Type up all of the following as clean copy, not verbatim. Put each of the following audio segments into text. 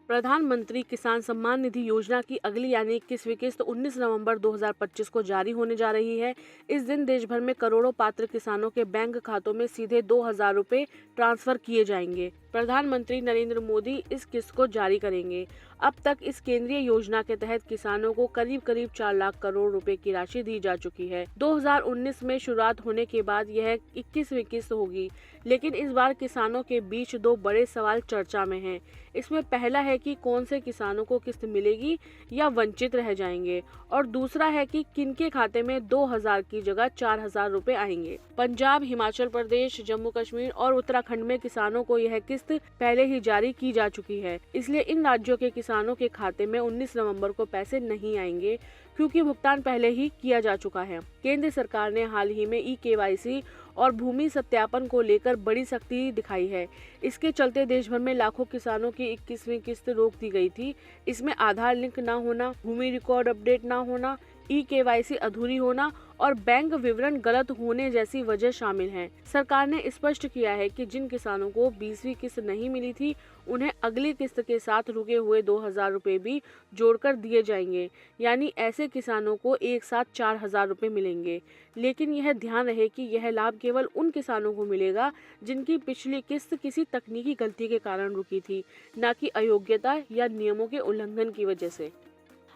प्रधानमंत्री किसान सम्मान निधि योजना की अगली यानी 21वीं किस्त 19 नवंबर 2025 को जारी होने जा रही है। इस दिन देश भर में करोड़ों पात्र किसानों के बैंक खातों में सीधे 2,000 रुपए ट्रांसफर किए जाएंगे। प्रधानमंत्री नरेंद्र मोदी इस किस्त को जारी करेंगे। अब तक इस केंद्रीय योजना के तहत किसानों को करीब करीब 4 लाख करोड़ रुपए की राशि दी जा चुकी है। 2019 में शुरुआत होने के बाद यह 21वीं किस्त होगी, लेकिन इस बार किसानों के बीच दो बड़े सवाल चर्चा में हैं। इसमें पहला है कि कौन से किसानों को किस्त मिलेगी या वंचित रह जाएंगे, और दूसरा है कि किनके खाते में 2,000 की जगह 4,000 रुपए आएंगे। पंजाब, हिमाचल प्रदेश, जम्मू कश्मीर और उत्तराखंड में किसानों को यह किस्त पहले ही जारी की जा चुकी है। इसलिए इन राज्यों के किसानों के खाते में 19 नवंबर को पैसे नहीं आएंगे, क्योंकि भुगतान पहले ही किया जा चुका है। केंद्र सरकार ने हाल ही में ई-केवाईसी और भूमि सत्यापन को लेकर बड़ी सख्ती दिखाई है। इसके चलते देश भर में लाखों किसानों की 21वीं किस्त रोक दी गई थी। इसमें आधार लिंक न होना, भूमि रिकॉर्ड अपडेट न होना, ई-केवाईसी अधूरी होना और बैंक विवरण गलत होने जैसी वजह शामिल हैं। सरकार ने स्पष्ट किया है कि जिन किसानों को 20वीं किस्त नहीं मिली थी, उन्हें अगली किस्त के साथ रुके हुए 2,000 रुपए भी जोड़कर दिए जाएंगे, यानी ऐसे किसानों को एक साथ 4,000 रुपए मिलेंगे। लेकिन यह ध्यान रहे कि यह लाभ केवल उन किसानों को मिलेगा जिनकी पिछली किस्त किसी तकनीकी गलती के कारण रुकी थी, न कि अयोग्यता या नियमों के उल्लंघन की वजह से।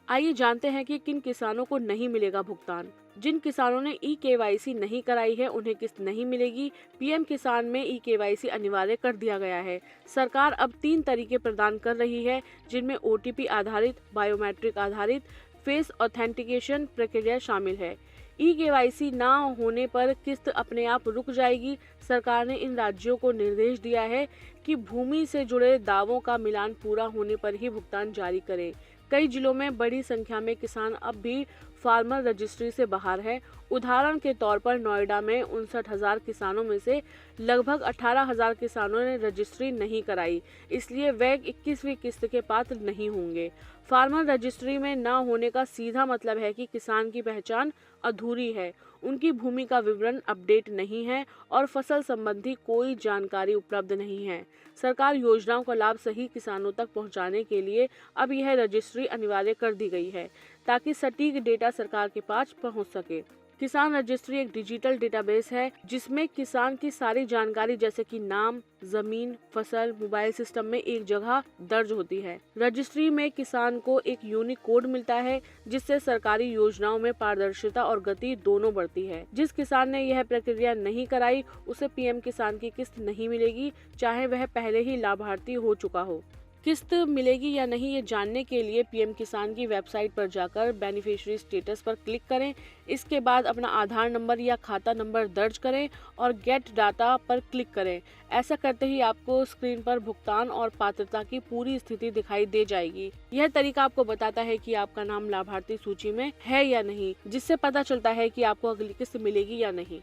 आइए जानते हैं कि किन किसानों को नहीं मिलेगा भुगतान। जिन किसानों ने ई-केवाईसी नहीं कराई है, उन्हें किस्त नहीं मिलेगी। पीएम किसान में ई-केवाईसी अनिवार्य कर दिया गया है। सरकार अब 3 तरीके प्रदान कर रही है, जिनमें ओटीपी आधारित, बायोमेट्रिक आधारित, फेस ऑथेंटिकेशन प्रक्रिया शामिल है। ई-केवाईसी न होने पर किस्त अपने आप रुक जाएगी। सरकार ने इन राज्यों को निर्देश दिया है कि भूमि से जुड़े दावों का मिलान पूरा होने पर ही भुगतान जारी करें। कई जिलों में बड़ी संख्या में किसान अब भी फार्मर रजिस्ट्री से बाहर हैं। उदाहरण के तौर पर नोएडा में 59,000 किसानों में से लगभग 18,000 किसानों ने रजिस्ट्री नहीं कराई, इसलिए वे 21वीं किस्त के पात्र नहीं होंगे। फार्मर रजिस्ट्री में न होने का सीधा मतलब है कि किसान की पहचान अधूरी है, उनकी भूमि का विवरण अपडेट नहीं है और फसल संबंधी कोई जानकारी उपलब्ध नहीं है। सरकार योजनाओं का लाभ सही किसानों तक पहुंचाने के लिए अब यह रजिस्ट्री अनिवार्य कर दी गई है, ताकि सटीक डेटा सरकार के पास पहुंच सके। किसान रजिस्ट्री एक डिजिटल डेटाबेस है, जिसमें किसान की सारी जानकारी जैसे कि नाम, जमीन, फसल, मोबाइल सिस्टम में एक जगह दर्ज होती है। रजिस्ट्री में किसान को एक यूनिक कोड मिलता है, जिससे सरकारी योजनाओं में पारदर्शिता और गति दोनों बढ़ती है। जिस किसान ने यह प्रक्रिया नहीं कराई, उसे पीएम किसान की किस्त नहीं मिलेगी, चाहे वह पहले ही लाभार्थी हो चुका हो। किस्त मिलेगी या नहीं ये जानने के लिए पीएम किसान की वेबसाइट पर जाकर बेनिफिशियरी स्टेटस पर क्लिक करें। इसके बाद अपना आधार नंबर या खाता नंबर दर्ज करें और गेट डाटा पर क्लिक करें। ऐसा करते ही आपको स्क्रीन पर भुगतान और पात्रता की पूरी स्थिति दिखाई दे जाएगी। यह तरीका आपको बताता है कि आपका नाम लाभार्थी सूची में है या नहीं, जिससे पता चलता है कि आपको अगली किस्त मिलेगी या नहीं।